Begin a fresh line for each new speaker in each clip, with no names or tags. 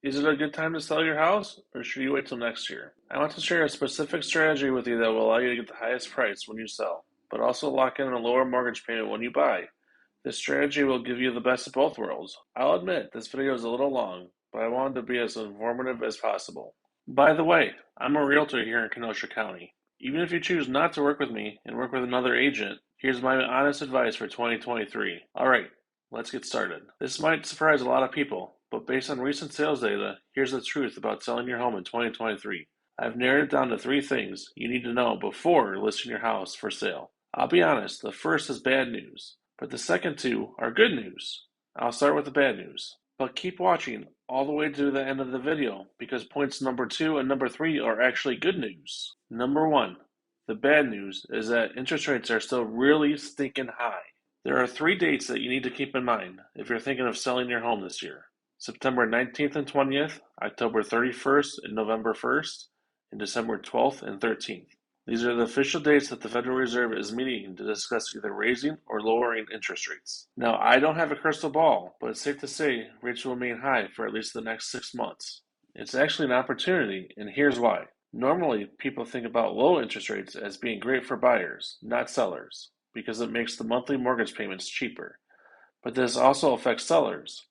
Is it a good time to sell your house, or should you wait till next year? I want to share a specific strategy with you that will allow you to get the highest price when you sell, but also lock in a lower mortgage payment when you buy. This strategy will give you the best of both worlds. I'll admit, this video is a little long, but I wanted to be as informative as possible. By the way, I'm a realtor here in Kenosha County. Even if you choose not to work with me and work with another agent, here's my honest advice for 2023. Alright, let's get started. This might surprise a lot of people, but based on recent sales data, here's the truth about selling your home in 2023. I've narrowed it down to 3 things you need to know before listing your house for sale. I'll be honest, the first is bad news, but the second 2 are good news. I'll start with the bad news. But keep watching all the way to the end of the video because points number 2 and number 3 are actually good news. Number 1, the bad news is that interest rates are still really stinking high. There are 3 dates that you need to keep in mind if you're thinking of selling your home this year. September 19th and 20th, October 31st and November 1st, and December 12th and 13th. These are the official dates that the Federal Reserve is meeting to discuss either raising or lowering interest rates. Now, I don't have a crystal ball, but it's safe to say rates will remain high for at least the next 6 months. It's actually an opportunity, and here's why. Normally, people think about low interest rates as being great for buyers, not sellers, because it makes the monthly mortgage payments cheaper. But this also affects sellers,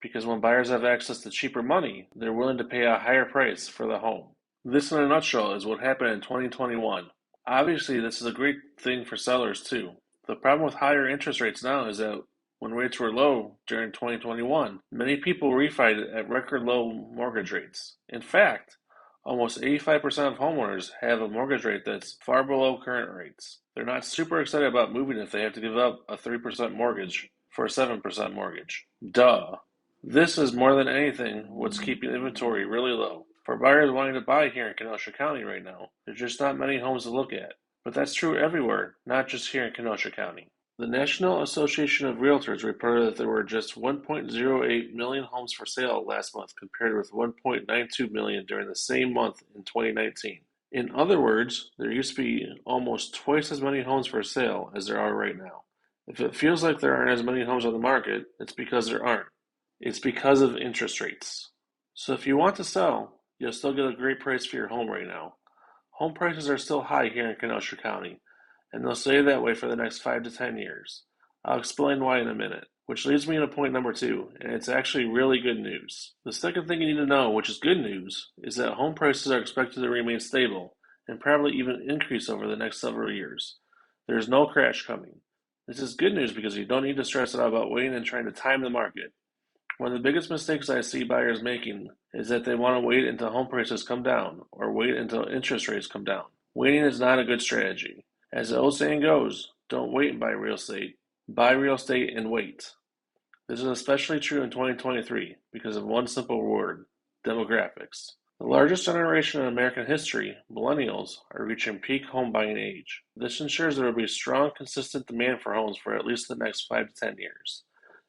because when buyers have access to cheaper money, they're willing to pay a higher price for the home. This, in a nutshell, is what happened in 2021. Obviously, this is a great thing for sellers too. The problem with higher interest rates now is that when rates were low during 2021, many people refied at record low mortgage rates. In fact, almost 85% of homeowners have a mortgage rate that's far below current rates. They're not super excited about moving if they have to give up a 3% mortgage for a 7% mortgage. Duh. This is more than anything what's keeping inventory really low. For buyers wanting to buy here in Kenosha County right now, there's just not many homes to look at. But that's true everywhere, not just here in Kenosha County. The National Association of Realtors reported that there were just 1.08 million homes for sale last month compared with 1.92 million during the same month in 2019. In other words, there used to be almost twice as many homes for sale as there are right now. If it feels like there aren't as many homes on the market, it's because there aren't. It's because of interest rates. So if you want to sell, you'll still get a great price for your home right now. Home prices are still high here in Kenosha County, and they'll stay that way for the next 5 to 10 years. I'll explain why in a minute, which leads me to point number 2, and it's actually really good news. The second thing you need to know, which is good news, is that home prices are expected to remain stable and probably even increase over the next several years. There's no crash coming. This is good news because you don't need to stress out about waiting and trying to time the market. One of the biggest mistakes I see buyers making is that they want to wait until home prices come down or wait until interest rates come down. Waiting is not a good strategy. As the old saying goes, don't wait and buy real estate. Buy real estate and wait. This is especially true in 2023 because of one simple word, demographics. The largest generation in American history, millennials, are reaching peak home buying age. This ensures there will be strong, consistent demand for homes for at least the next 5 to 10 years.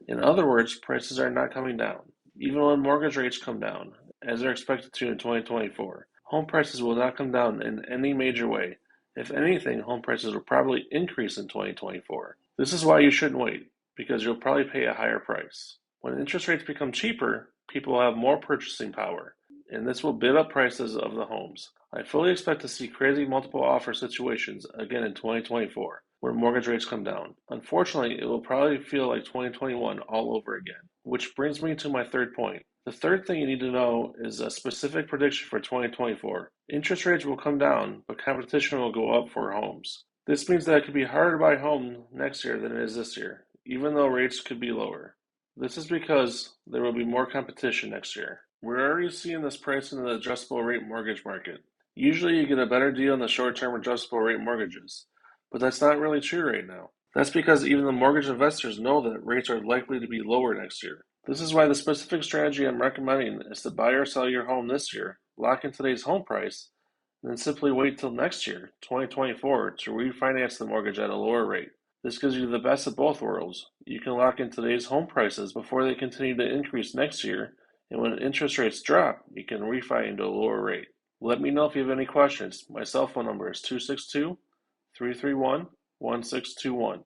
In other words, prices are not coming down. Even when mortgage rates come down, as they're expected to in 2024, home prices will not come down in any major way. If anything, home prices will probably increase in 2024. This is why you shouldn't wait, because you'll probably pay a higher price. When interest rates become cheaper, people will have more purchasing power, and this will bid up prices of the homes. I fully expect to see crazy multiple offer situations again in 2024. Where mortgage rates come down. Unfortunately, it will probably feel like 2021 all over again. Which brings me to my third point. The third thing you need to know is a specific prediction for 2024. Interest rates will come down, but competition will go up for homes. This means that it could be harder to buy a home next year than it is this year, even though rates could be lower. This is because there will be more competition next year. We're already seeing this price in the adjustable rate mortgage market. Usually you get a better deal on the short-term adjustable rate mortgages. But that's not really true right now. That's because even the mortgage investors know that rates are likely to be lower next year. This is why the specific strategy I'm recommending is to buy or sell your home this year, lock in today's home price, and then simply wait till next year, 2024, to refinance the mortgage at a lower rate. This gives you the best of both worlds. You can lock in today's home prices before they continue to increase next year, and when interest rates drop, you can refi into a lower rate. Let me know if you have any questions. My cell phone number is 262 331-1621.